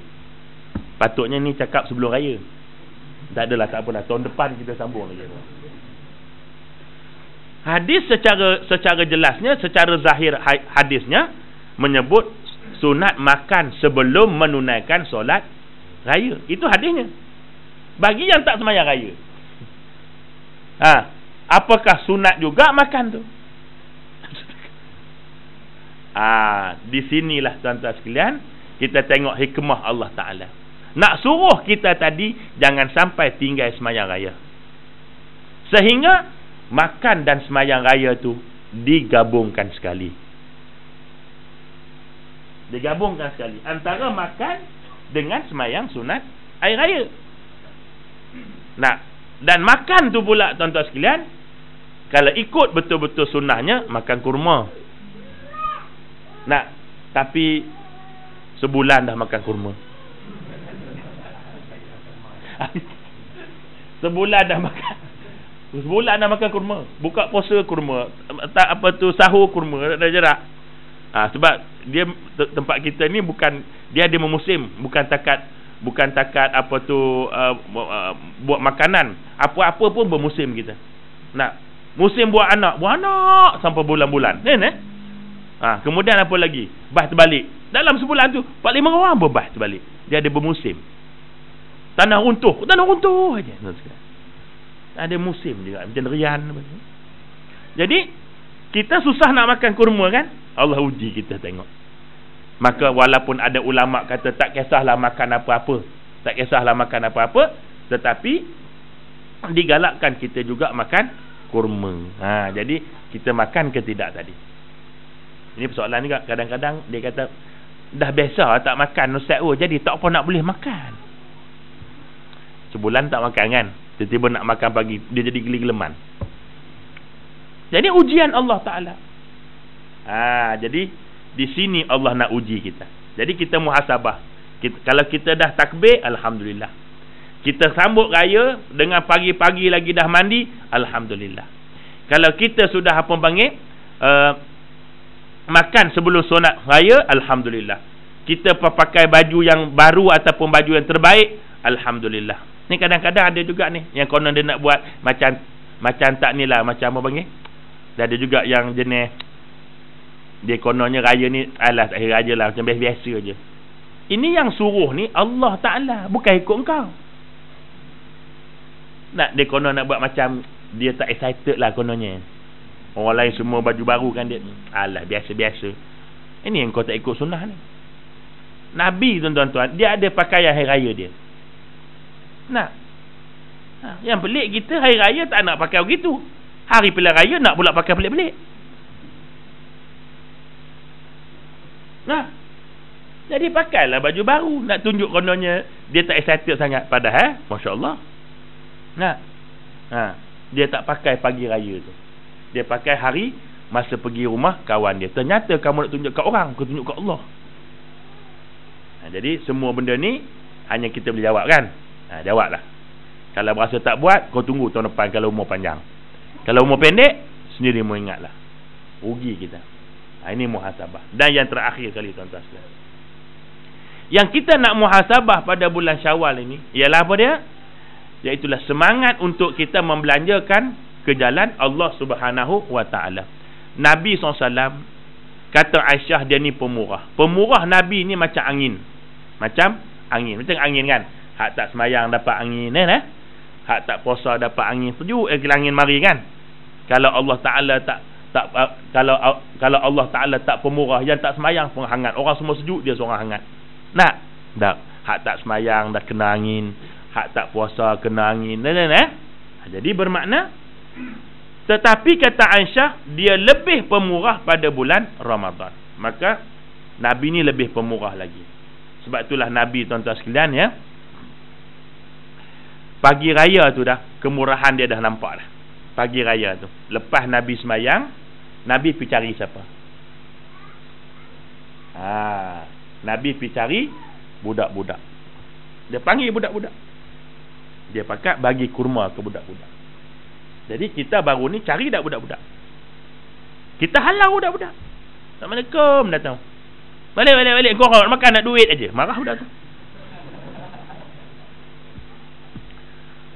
Patutnya ni cakap sebelum raya. Tak adalah, tak apalah. Tahun depan kita sambung lagi. Hadis secara jelasnya, secara zahir hadisnya menyebut sunat makan sebelum menunaikan solat raya. Itu hadisnya. Bagi yang tak sembahyang raya, apakah sunat juga makan tu? Di sinilah tuan-tuan sekalian, kita tengok hikmah Allah Ta'ala. Nak suruh kita tadi jangan sampai tinggal sembahyang raya, sehingga makan dan sembahyang raya tu digabungkan sekali. Digabungkan sekali antara makan dengan sembahyang sunat air raya. Dan makan tu pula, tuan-tuan sekalian, kalau ikut betul-betul sunnahnya, makan kurma. Tapi sebulan dah makan kurma. Sebulan dah makan kurma. Buka puasa kurma, sahur kurma, dah jarak. Sebab dia tempat kita ni bukan, dia ada memusim, bukan takat buat makanan. Apa-apa pun bermusim kita. Musim buat anak sampai bulan-bulan. Kemudian apa lagi? Bah terbalik. Dalam sebulan tu 4-5 orang berbah terbalik. Dia ada bermusim. Tanah runtuh aja. Ada musim juga, macam rian. Jadi kita susah nak makan kurma kan? Allah uji kita tengok. Maka walaupun ada ulama kata tak kisahlah makan apa-apa, tetapi digalakkan kita juga makan kurma. Jadi kita makan ke tidak tadi? Ini persoalan juga. Kadang-kadang dia kata dah biasa tak makan Ustaz, jadi tak apa nak boleh makan. Sebulan tak makan kan, tiba-tiba nak makan pagi, dia jadi geli-geleman. Jadi ujian Allah Ta'ala. Jadi di sini Allah nak uji kita. Jadi kita muhasabah. Kalau kita dah takbir, alhamdulillah. Kita sambut raya dengan pagi-pagi lagi dah mandi, alhamdulillah. Kalau kita sudah makan sebelum sunat raya, alhamdulillah. Kita pakai baju yang baru ataupun baju yang terbaik, alhamdulillah. Ni kadang-kadang ada juga ni yang konon dia nak buat macam tak ni lah, macam apa panggil? Dan ada juga yang jenis dia kononnya raya ni alas akhir raya lah, macam biasa je. Ini yang suruh ni Allah Ta'ala, bukan ikut engkau. Dia konon nak buat macam dia tak excited lah kononnya. Orang lain semua baju baru kan dia. Alah, biasa-biasa. Ini yang kau tak ikut sunnah ni. Nabi tuan-tuan, dia ada pakaian hari raya dia. Yang pelik kita hari raya tak nak pakai begitu. Hari pilihan raya nak pula pakai pelik-pelik. Jadi pakailah baju baru. Nak tunjuk kononnya dia tak excited sangat. Padahal Masya Allah, dia tak pakai pagi raya tu. Dia pakai hari masa pergi rumah kawan dia. Ternyata kamu nak tunjuk kat orang, kau tunjuk kat Allah. Jadi semua benda ni hanya kita boleh jawab kan. Jawablah. Kalau berasa tak buat, kau tunggu tahun depan kalau umur panjang. Kalau umur pendek, sendiri mau ingatlah. Rugi kita. Ini muhasabah. Dan yang terakhir kali tuan-tuan sekalian, yang kita nak muhasabah pada bulan Syawal ini ialah apa dia? Iaitulah semangat untuk kita membelanjakan ke jalan Allah Subhanahu wa Ta'ala. Nabi SAW kata Aisyah dia ni pemurah. Pemurah Nabi ni macam angin. Macam angin kan. Hak tak semayang dapat angin hak tak puasa dapat angin sejuk angin mari kan. Kalau Allah Ta'ala kalau Allah Ta'ala tak pemurah, yang tak semayang pun hangat. Orang semua sejuk, dia seorang hangat. Tak. Hak tak semayang dah kena angin, hak tak puasa kena angin. Jadi bermakna, tetapi kata Aisyah, dia lebih pemurah pada bulan Ramadan. Maka Nabi ni lebih pemurah lagi. Sebab itulah Nabi tuan-tuan sekalian ya, pagi raya tu dah kemurahan dia dah nampak dah. Pagi raya tu, lepas Nabi semayang, Nabi pergi cari siapa? Nabi pergi cari budak-budak. Dia panggil budak-budak. Dia pakat bagi kurma ke budak-budak. Jadi kita baru ni cari dak budak-budak. Kita halau budak-budak. Assalamualaikum datang. Balik. Kau nak makan, nak duit aja. Marah budak tu.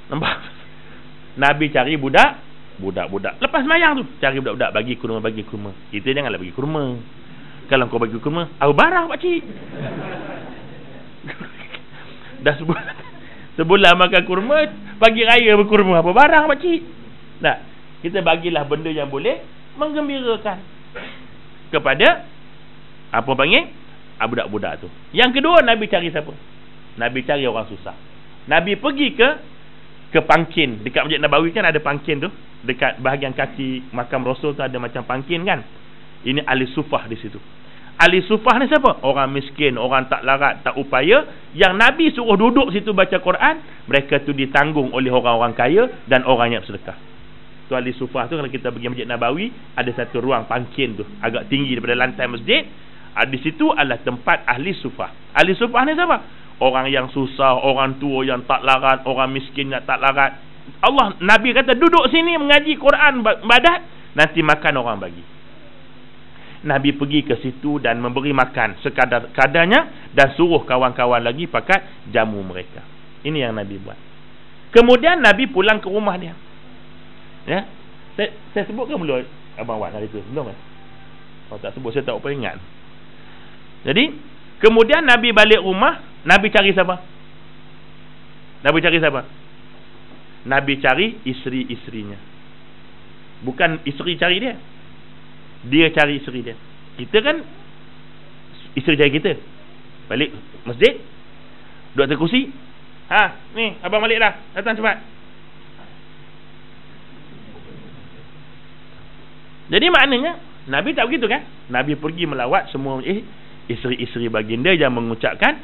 Nampak? Nabi cari budak-budak. Lepas mayang tu, cari budak-budak, bagi kurma. Kita janganlah bagi kurma. Kalau kau bagi kurma, aku barang pak cik. Dah sebulan makan kurma, pagi raya berkurma, apa barang pak cik. Kita bagilah benda yang boleh menggembirakan kepada apa panggil budak-budak tu. Yang kedua, Nabi cari siapa? Nabi cari orang susah. Nabi pergi ke pangkin. Dekat Masjid Nabawi kan ada pangkin tu. Dekat bahagian kaki makam Rasul tu ada macam pangkin kan. Ini ahli sufah di situ. Ahli sufah ni siapa? Orang miskin, orang tak larat, tak upaya, yang Nabi suruh duduk situ baca Quran. Mereka tu ditanggung oleh orang-orang kaya dan orang yang bersedekah. Tu ahli sufah tu. Kalau kita pergi Masjid Nabawi, ada satu ruang pangkin tu, agak tinggi daripada lantai masjid. Di situ adalah tempat ahli sufah. Ahli sufah ni siapa? Orang yang susah, orang tua yang tak larat, orang miskin yang tak larat. Nabi kata duduk sini mengaji Quran badat, nanti makan orang bagi. Nabi pergi ke situ dan memberi makan sekadar-kadarnya dan suruh kawan-kawan lagi pakat jamu mereka. Ini yang Nabi buat. Kemudian Nabi pulang ke rumah dia. Ya, saya sebutkan belum Abang Wan hari tu? Belum kan? Kalau tak sebut saya tak apa ingat. Jadi kemudian Nabi balik rumah. Nabi cari siapa? Nabi cari isteri-isterinya. Bukan isteri cari dia. Dia cari isteri dia. Kita kan isteri cari kita. Balik masjid, duduk atas kursi. Ni abang balik dah. Datang cepat. Jadi maknanya Nabi tak begitu kan? Nabi pergi melawat semua isteri-isteri baginda yang mengucapkan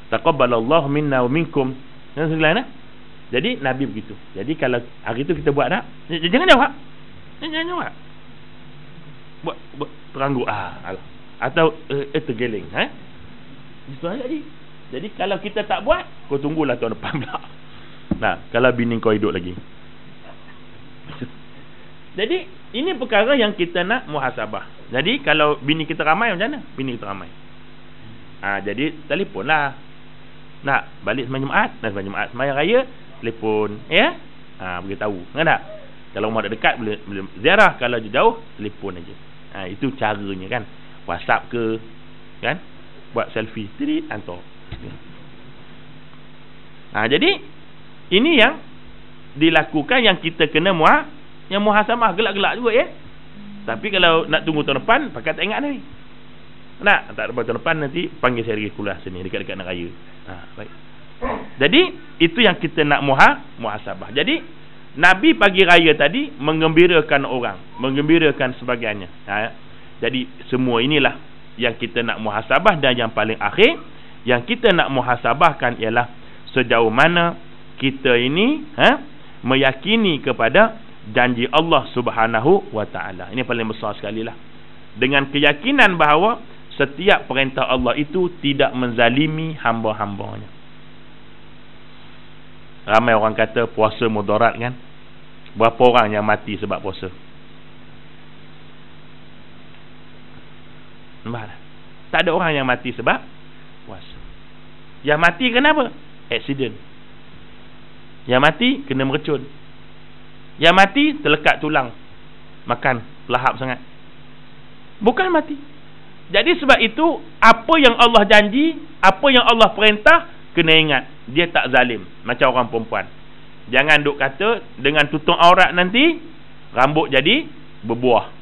taqabbalallahu minna wa minkum. Jadi Nabi begitu. Jadi kalau hari tu kita buat tak? Jangan jawab. Buat teranggu atau tergeling. Itu aja jadi. Jadi kalau kita tak buat, kau tunggulah tahun depan pula. Kalau bini kau hidup lagi. Jadi ini perkara yang kita nak muhasabah. Jadi kalau bini kita ramai macam mana? Bini kita ramai. Jadi telefonlah. Nak balik sembahyang Jumaat, nak sembahyang Jumaat, sembahyang raya, telefon, ya. Beritahu. Kan tak? Kalau rumah dekat boleh ziarah, kalau jauh telefon aja. Itu caranya kan. WhatsApp ke, kan? Buat selfie, tiri hantar. Jadi ini yang dilakukan, yang kita kena yang muhasabah, gelak-gelak juga ya. Tapi kalau nak tunggu tahun depan, pakai tak ingat ni. Nak tak dapat tahun depan, nanti panggil saya pergi kuliah sini dekat-dekat nak raya. Baik. Jadi itu yang kita nak muhasabah. Jadi Nabi pagi raya tadi menggembirakan orang, menggembirakan sebagainya. Jadi semua inilah yang kita nak muhasabah. Dan yang paling akhir yang kita nak muhasabahkan ialah sejauh mana kita ini meyakini kepada janji Allah Subhanahu wa taala. Ini paling besar sekali lah. Dengan keyakinan bahawa setiap perintah Allah itu tidak menzalimi hamba-hambanya. Ramai orang kata puasa mudarat kan. Berapa orang yang mati sebab puasa? Tak ada orang yang mati sebab puasa. Yang mati kenapa? Accident. Yang mati kena mercun. Yang mati terlekat tulang, makan lahap sangat. Bukan mati. Jadi sebab itu, apa yang Allah janji, apa yang Allah perintah, kena ingat, dia tak zalim. Macam orang perempuan, jangan duk kata dengan tutup aurat nanti rambut jadi berbuah,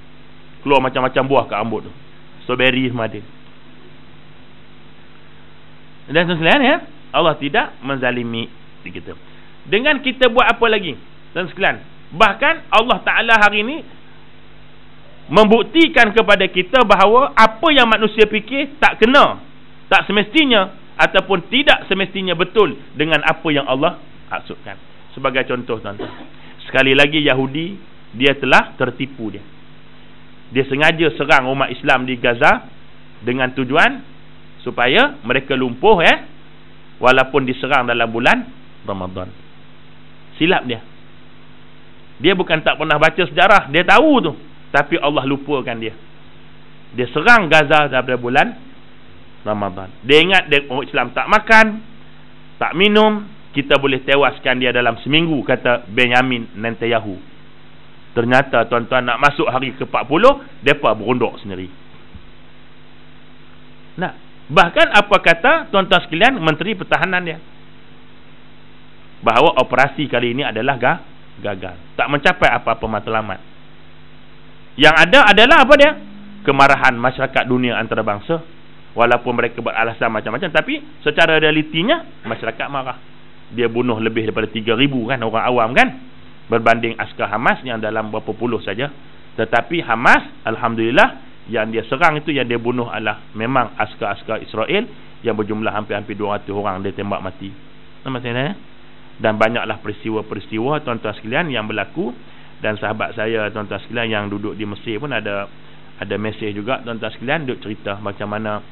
keluar macam-macam buah kat rambut tu. Strawberry semua ada. Dan sekalian ya, Allah tidak menzalimi kita. Dengan kita buat apa lagi? Dan sekalian, bahkan Allah Ta'ala hari ini membuktikan kepada kita bahawa apa yang manusia fikir tak kena, tak semestinya, ataupun tidak semestinya betul dengan apa yang Allah maksudkan. Sebagai contoh tuan-tuan, sekali lagi Yahudi, dia telah tertipu dia. Dia sengaja serang umat Islam di Gaza dengan tujuan supaya mereka lumpuh walaupun diserang dalam bulan Ramadan. Silap dia. Dia bukan tak pernah baca sejarah, dia tahu tu, tapi Allah lupakan dia. Dia serang Gaza pada bulan Ramadan. Dia ingat orang Islam tak makan, tak minum, kita boleh tewaskan dia dalam seminggu, kata Benjamin Netanyahu. Ternyata tuan-tuan nak masuk hari ke-40, mereka berunduk sendiri. Bahkan apa kata tuan-tuan sekalian Menteri Pertahanan dia? Bahawa operasi kali ini adalah gagal. Tak mencapai apa-apa matlamat. Yang ada adalah apa dia? Kemarahan masyarakat dunia antarabangsa. Walaupun mereka beralasan macam-macam, tapi secara realitinya masyarakat marah. Dia bunuh lebih daripada 3,000 kan orang awam kan, berbanding askar Hamas yang dalam berapa puluh saja. Tetapi Hamas, alhamdulillah, yang dia serang itu, yang dia bunuh adalah memang askar-askar Israel yang berjumlah hampir-hampir 200 orang dia tembak mati. Dan banyaklah peristiwa-peristiwa tuan-tuan sekalian yang berlaku. Dan sahabat saya tuan-tuan sekalian yang duduk di Mesir pun ada mesej juga tuan-tuan sekalian, duk cerita macam mana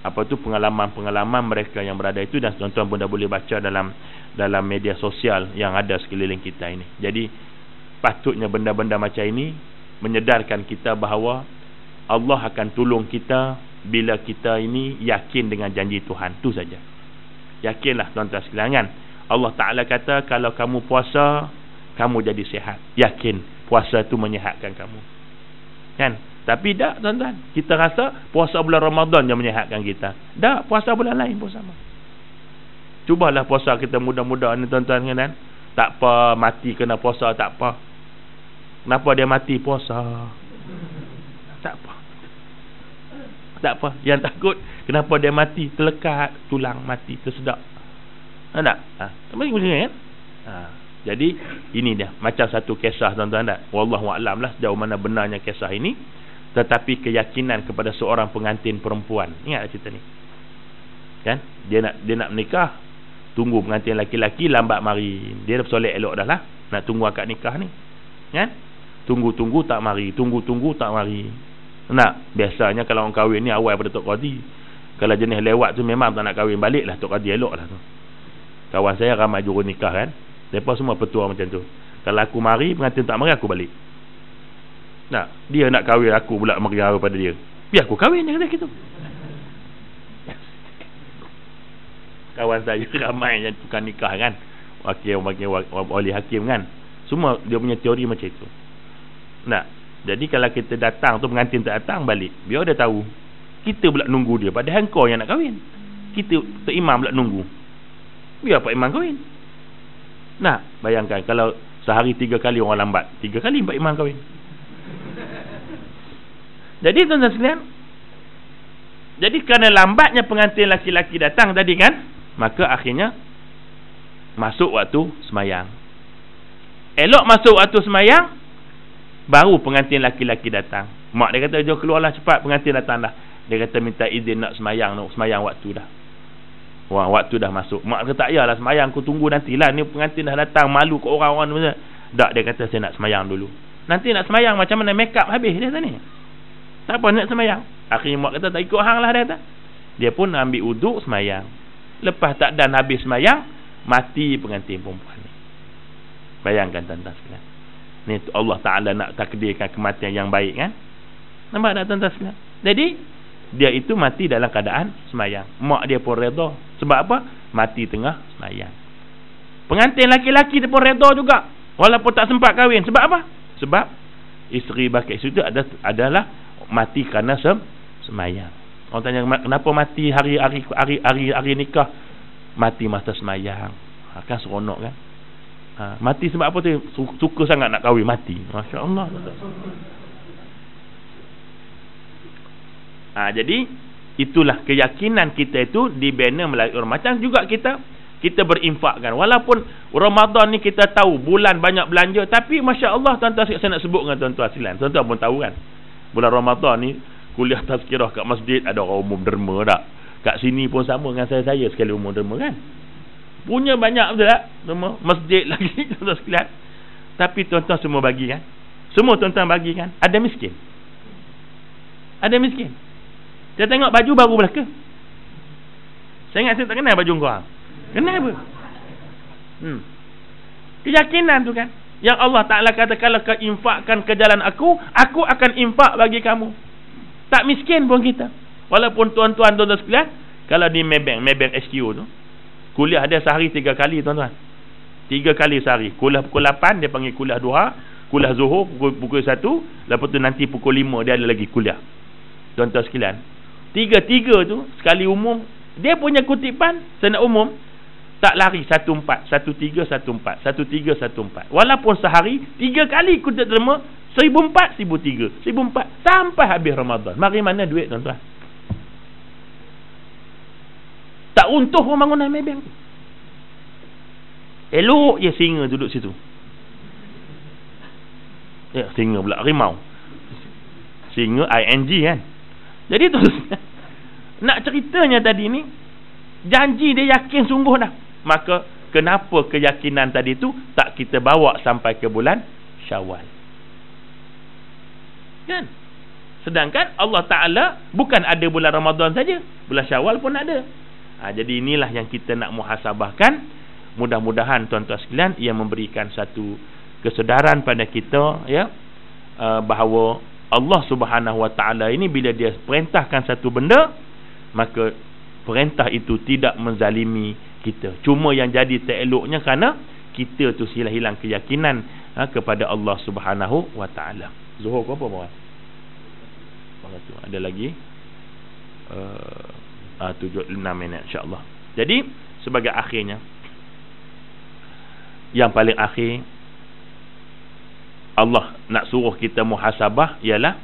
pengalaman-pengalaman mereka yang berada itu. Dan tuan-tuan pun dah boleh baca dalam media sosial yang ada sekeliling kita ini. Jadi patutnya benda-benda macam ini menyedarkan kita bahawa Allah akan tolong kita bila kita ini yakin dengan janji Tuhan. Tu saja. Yakinlah tuan-tuan sekalian kan. Allah Ta'ala kata kalau kamu puasa, kamu jadi sihat. Yakin puasa tu menyihatkan kamu kan. Tapi tak tuan-tuan, kita rasa puasa bulan Ramadan yang menyihatkan kita. Tak, puasa bulan lain pun sama. Cubalah puasa kita muda-muda ni tuan-tuan kan. Tak apa mati kena puasa, tak apa. Kenapa dia mati puasa? Tak apa. Tak apa. Yang takut kenapa dia mati terlekat tulang, mati tersedak. Tak? Macam kan? Jadi ini dia macam satu kisah tuan-tuan tak? Wallahu a'lam lah sejauh mana benarnya kisah ini. Tetapi keyakinan kepada seorang pengantin perempuan. Ingat cerita ni. Kan? Dia nak menikah, tunggu pengantin laki-laki lambat mari. Dia dah bersolek elok dah lah. Nak tunggu akad nikah ni. Kan? Tunggu-tunggu tak mari, tunggu-tunggu tak mari. Biasanya kalau orang kahwin ni awal pada Tok Qadi. Kalau jenis lewat tu memang tak nak kahwin balik lah. Tok Qadi elok lah tu. Kawan saya ramai juru nikah kan. Mereka semua petua macam tu. Kalau aku mari, pengantin tak mari, aku balik. Dia nak kahwin, aku pula mengharap pada dia. Biar aku kahwin, dia kata gitu. Kawan saya ramai yang tukar nikah kan, wali hakim kan, semua dia punya teori macam itu. Nah, jadi kalau kita datang tu, pengantin tak datang, balik, biar dia tahu kita pula nunggu dia, padahal kau yang nak kahwin. Kita Tok Imam pula nunggu, biar Pak Imam kahwin. Nah, bayangkan kalau sehari 3 kali orang lambat, 3 kali Pak Imam kahwin. Jadi tuan-tuan sekalian, jadi kerana lambatnya pengantin laki-laki datang tadi kan, maka akhirnya masuk waktu semayang. Elok masuk waktu semayang, baru pengantin laki-laki datang. Mak dia kata, jom keluarlah cepat, pengantin datang dah. Dia kata minta izin nak semayang, waktu dah. Waktu dah masuk. Mak kata, tak payahlah semayang, aku tunggu nantilah, ni pengantin dah datang, malu ke orang-orang. Tak, dia kata saya nak semayang dulu. Nanti nak semayang macam mana, make up habis dia tadi. Tak apa nak semayang. Akhirnya mak kata, tak ikut hang lah dia kata. Dia pun ambil uduk semayang. Lepas tak dan habis semayang, mati pengantin perempuan ni. Bayangkan tuan-tuan sekalian. Ni Allah Ta'ala nak takdirkan kematian yang baik kan. Nampak tak tuan-tuan sekalian? Jadi dia itu mati dalam keadaan semayang. Mak dia pun redha. Sebab apa? Mati tengah semayang. Pengantin laki-laki dia pun redha juga, walaupun tak sempat kahwin. Sebab apa? Sebab isteri bakal itu adalah mati kerana semayang. Orang tanya kenapa mati hari nikah? Mati masa semayang. Kan seronok kan? Mati sebab apa tu? Suka sangat nak kahwin, mati. Masya Allah. Jadi itulah keyakinan kita itu dibina melalui orang. Macam juga kita berinfak kan. Walaupun Ramadan ni kita tahu bulan banyak belanja, tapi Masya Allah tuan-tuan, saya nak sebut dengan tuan-tuan silan. Tuan-tuan pun tahu kan, bulan Ramadan ni kuliah tazkirah kat masjid, ada orang umum derma tak? Kat sini pun sama dengan saya sekali umum derma kan. Punya banyak betul tak? Derma masjid lagi tuan-tuan sekalian. Tapi tuan-tuan semua bagi kan? Semua tuan-tuan bagi kan? Ada miskin. Ada miskin. Saya tengok baju baru belaka. Saya ingat saya tak kenal baju kau. Kenapa? Keyakinan tu kan, yang Allah Ta'ala kata, kalau kau infakkan ke jalan aku akan infak bagi kamu. Tak miskin pun kita. Walaupun tuan-tuan sekalian, kalau di Maybank SQ tu, kuliah dia sehari 3 kali tuan-tuan. 3 kali sehari. Kuliah pukul 8 dia panggil kuliah duha, kuliah zuhur pukul 1, lepas tu nanti pukul 5 dia ada lagi kuliah. Tuan-tuan sekalian, 3 tu sekali umum, dia punya kutipan saya nak umum, tak lari 14, 13, 14, 13, 14. Walaupun sehari 3 kali kutip derma, 1004, 1003, 1004 sampai habis Ramadan. Mari mana duit tuan-tuan? Tak runtuh pembangunan Maybank. Elok je singa duduk situ. Ya, singa pula rimau. Singa ING kan. Jadi tu nak ceritanya tadi ni, janji dia yakin sungguh dah. Maka kenapa keyakinan tadi tu tak kita bawa sampai ke bulan Syawal? Kan? Sedangkan Allah Ta'ala bukan ada bulan Ramadan saja, bulan Syawal pun ada. Jadi inilah yang kita nak muhasabahkan. Mudah-mudahan tuan-tuan sekalian ia memberikan satu kesedaran pada kita ya, bahawa Allah Subhanahu Wa Ta'ala ini bila dia perintahkan satu benda, maka perintah itu tidak menzalimi kita. Cuma yang jadi tak eloknya kerana kita tu hilang keyakinan kepada Allah Subhanahu Wa Ta'ala. Zuhur ke apa bawah? Ada lagi 6 minit insya-Allah. Jadi sebagai akhirnya, yang paling akhir Allah nak suruh kita muhasabah ialah,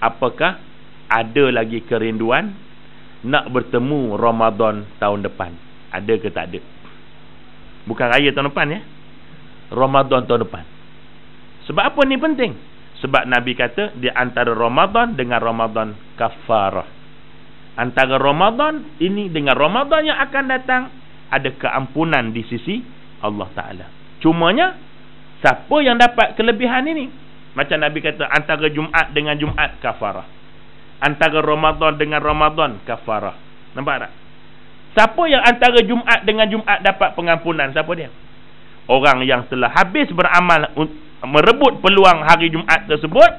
apakah ada lagi kerinduan nak bertemu Ramadan tahun depan? Ada ke tak ada? Bukan raya tahun depan ya, Ramadan tahun depan. Sebab apa ni penting? Sebab Nabi kata di antara Ramadan dengan Ramadan kafarah. Antara Ramadan ini dengan Ramadan yang akan datang ada keampunan di sisi Allah Ta'ala. Cumanya siapa yang dapat kelebihan ini? Macam Nabi kata, antara Jumaat dengan Jumaat kafarah, antara Ramadan dengan Ramadan kafarah. Nampak tak? Siapa yang antara Jumaat dengan Jumaat dapat pengampunan? Siapa dia? Orang yang telah habis beramal merebut peluang hari Jumaat tersebut.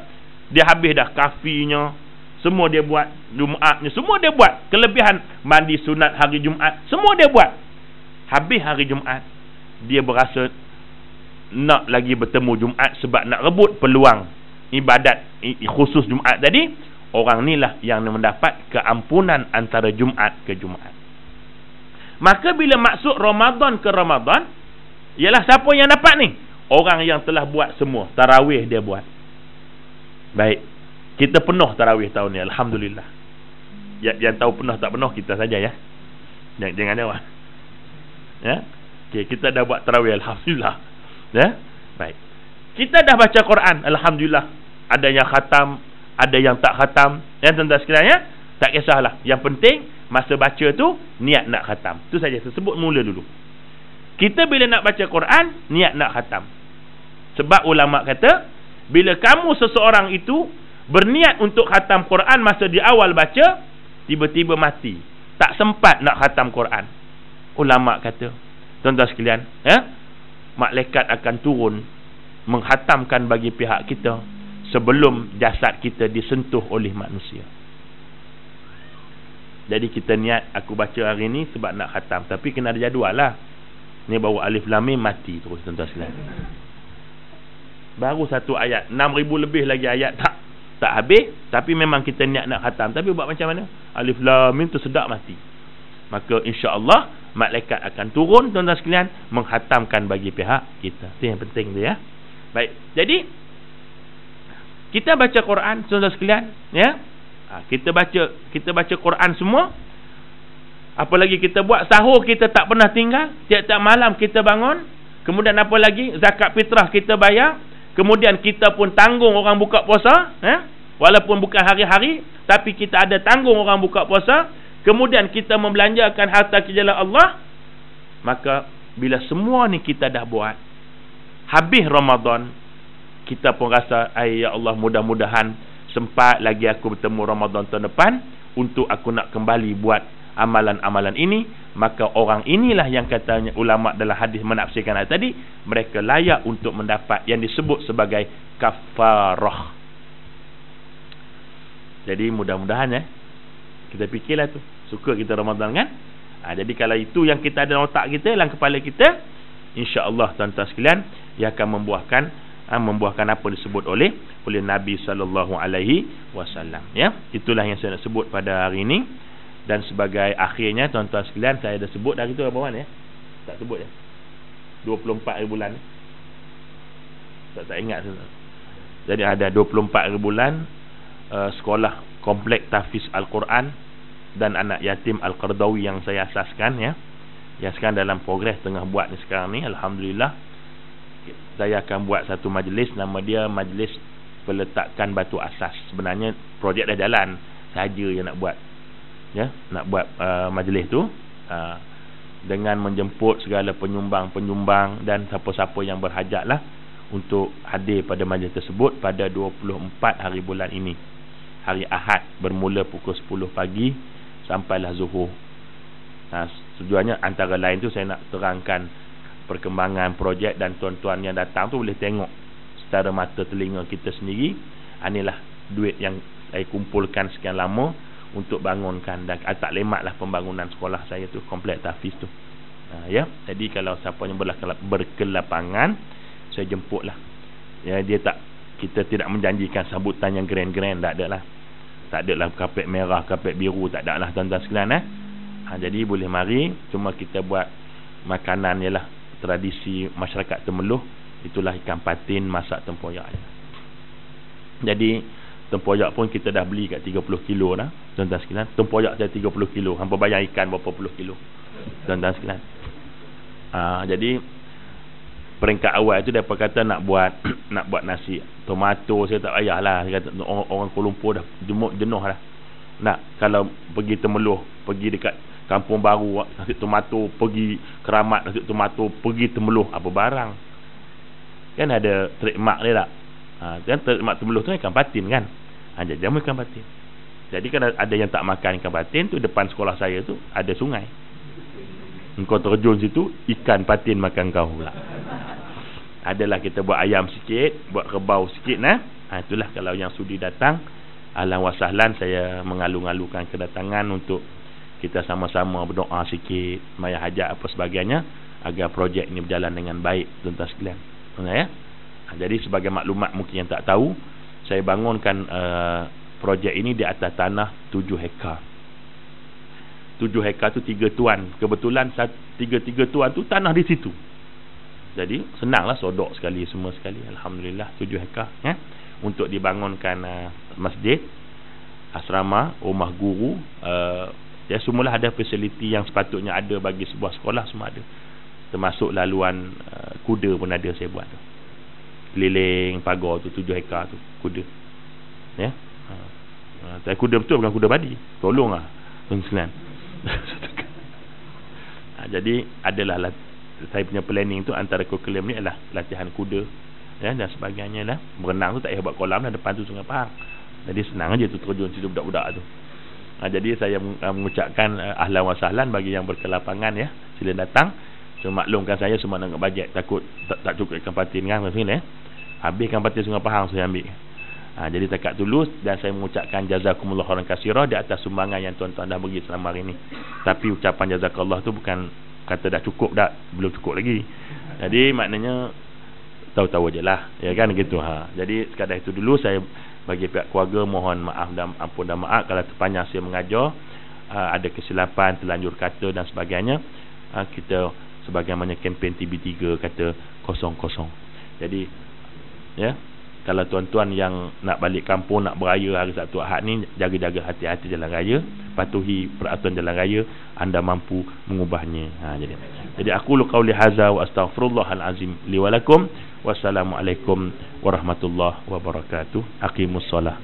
Dia habis dah kafinya, Semua dia buat. Jumaatnya semua dia buat. Kelebihan mandi sunat hari Jumaat, semua dia buat. Habis hari Jumaat, dia berasa nak lagi bertemu Jumaat sebab nak rebut peluang ibadat khusus Jumaat tadi. Orang inilah yang mendapat keampunan antara Jumaat ke Jumaat. Maka bila maksud Ramadan ke Ramadan, ialah siapa yang dapat ni? Orang yang telah buat semua. Tarawih dia buat. Baik, kita penuh tarawih tahun ni, alhamdulillah. Yang tahu penuh tak penuh kita saja ya. Jangan jawab. Ya. Okey, kita dah buat tarawih, alhamdulillah. Ya. Baik. Kita dah baca Quran, alhamdulillah. Ada yang khatam, ada yang tak khatam. Ya, tuan-tuan sekalian ya. Tak kisahlah. Yang penting masa baca tu niat nak khatam. Tu saja, sebut mula dulu. Kita bila nak baca Quran, niat nak khatam. Sebab ulama kata, bila kamu seseorang itu berniat untuk khatam Quran masa di awal baca, tiba-tiba mati, tak sempat nak khatam Quran. Ulama kata, tuan-tuan sekalian, ya, malaikat akan turun menghatamkan bagi pihak kita sebelum jasad kita disentuh oleh manusia. Jadi kita niat, aku baca hari ni sebab nak khatam, tapi kena ada jadual lah. Ni baru alif lam mim, mati terus tuan-tuan sekalian. Baru satu ayat, 6,000 lebih lagi ayat tak habis, tapi memang kita niat nak khatam, tapi buat macam mana? Alif lam mim tu sedap mati. Maka insya-Allah malaikat akan turun tuan-tuan sekalian menghatamkan bagi pihak kita. Itu yang penting tu ya. Baik. Jadi kita baca Quran tuan-tuan sekalian ya. Kita baca Quran semua. Apalagi kita buat sahur, kita tak pernah tinggal. Tiap-tiap malam kita bangun. Kemudian apa lagi? Zakat fitrah kita bayar. Kemudian kita pun tanggung orang buka puasa, walaupun bukan hari-hari, tapi kita ada tanggung orang buka puasa. Kemudian kita membelanjakan harta ke jalan Allah. Maka bila semua ni kita dah buat, habis Ramadan, kita pun rasa, ya Allah, mudah-mudahan sempat lagi aku bertemu Ramadan tahun depan untuk aku nak kembali buat amalan-amalan ini. Maka orang inilah yang katanya ulama dalam hadis menafsirkan ayat tadi, mereka layak untuk mendapat yang disebut sebagai kafarah. Jadi mudah-mudahan kita fikirlah tu, suka kita Ramadan kan. Jadi kalau itu yang kita ada dalam otak kita, dalam kepala kita, insya-Allah tuan-tuan sekalian, ia akan membuahkan apa disebut oleh Nabi sallallahu alaihi wasallam ya. Itulah yang saya nak sebut pada hari ini. Dan sebagai akhirnya tuan-tuan sekalian, saya dah sebut dah itu berapa bulan ya? Tak sebut ya? 24 hari bulan. Tak ingat. Jadi ada 24 hari bulan sekolah komplek tahfiz Al-Quran dan anak yatim Al-Qardawi yang saya asaskan ya. Yang sekarang dalam progres tengah buat ni sekarang ni, alhamdulillah. Saya akan buat satu majlis, nama dia Majlis Peletakan Batu Asas. Sebenarnya projek dah jalan, saja yang nak buat. Ya, nak buat majlis tu dengan menjemput segala penyumbang-penyumbang dan siapa-siapa yang berhajat lah untuk hadir pada majlis tersebut pada 24 hari bulan ini, hari Ahad, bermula pukul 10 pagi sampailah zuhur. Tujuannya antara lain tu saya nak terangkan perkembangan projek, dan tuan-tuan yang datang tu boleh tengok secara mata telinga kita sendiri. Inilah duit yang saya kumpulkan sekian lama untuk bangunkan, dan tak lematlah pembangunan sekolah saya tu, komplek tahfiz tu. Ya, jadi kalau siapa yang berkelapangan, saya jemputlah. Ya, kita tidak menjanjikan sambutan yang grand-grand, tak ada lah. Tak ada lah kapet merah, kapet biru, tak ada lah tuan-tuan sekalian jadi boleh mari, cuma kita buat makanan ialah tradisi masyarakat Temeloh, itulah ikan patin masak tempoyak. Jadi tempoyak pun kita dah beli kat 30 kilo dah tuan-tuan sekalian. Tempoyak saya 30 kilo, hampa bayar ikan berapa puluh kilo tuan-tuan sekalian. Jadi peringkat awal tu depa kata nak buat nasi tomato, saya tak payahlah. Dia kata orang Kuala Lumpur dah jenuh dah. Nak kalau pergi Temeloh, pergi dekat Kampung Baru nasi tomato, pergi Keramat nasi tomato, pergi Temeloh apa barang. Kan ada trademark dia tak? Kan trademark Temeloh tu ikan patin kan. Jadi jamu ikan patin. Jadi kan ada yang tak makan ikan patin tu, depan sekolah saya tu ada sungai. Engkau terjun situ, ikan patin makan kau pula. Adalah kita buat ayam sikit, buat rebau sikit itulah kalau yang sudi datang ahlan wa sahlan, saya mengalu-alukan kedatangan untuk kita sama-sama berdoa sikit, mayah hajat apa sebagainya, agar projek ini berjalan dengan baik tuan-tuan sekalian. Ya. Jadi sebagai maklumat mungkin yang tak tahu, saya bangunkan projek ini di atas tanah 7 hektar. 7 hektar tu 3 tuan. Kebetulan 3 tuan tu tanah di situ. Jadi senanglah, sodok sekali semua sekali. Alhamdulillah 7 hektar ya. Untuk dibangunkan masjid, asrama, rumah guru, ya semualah ada fasiliti yang sepatutnya ada bagi sebuah sekolah, semua ada. Termasuk laluan kuda pun ada saya buat tu. Keliling pagar tu 7 hektar tu kuda. Ya. Tapi kuda betul, bukan kuda badi. Tolonglah tuan-tuan. Jadi adalah saya punya planning tu, antara kurikulum ni adalah latihan kuda ya, dan sebagainya lah. Berenang tu tak payah buat kolam lah, depan tu Sungai Pahang. Jadi senang aja tu terjun situ budak-budak tu. Jadi saya mengucapkan ahlan wa sahlan bagi yang berkelapangan ya, sila datang. Cuma maklumkan saya semua nak bajet, takut tak cukup ikan patin kan maksudnya. Habiskan patin Sungai Pahang saya ambil. Jadi takat tulus, dan saya mengucapkan jazakumullah khairan katsira di atas sumbangan yang tuan-tuan dah bagi selama hari ni. Tapi ucapan jazakallah tu bukan kata dah cukup, dah belum cukup lagi. Jadi maknanya tahu-tahu je lah ya kan gitu. Jadi sekadar itu dulu, saya bagi pihak keluarga mohon maaf dan ampun dan maaf kalau terpanjang saya mengajar, ada kesilapan, terlanjur kata dan sebagainya. Kita sebagaimana kempen TB3 kata kosong-kosong. Jadi ya, kalau tuan-tuan yang nak balik kampung, nak beraya hari Sabtu Ahad ni, jaga-jaga hati-hati jalan raya, patuhi peraturan jalan raya, anda mampu mengubahnya. Jadi aku qauli hadza wa astaghfirullahal azim li wa lakum. Wassalamualaikum warahmatullahi wabarakatuh. Aqimus solah.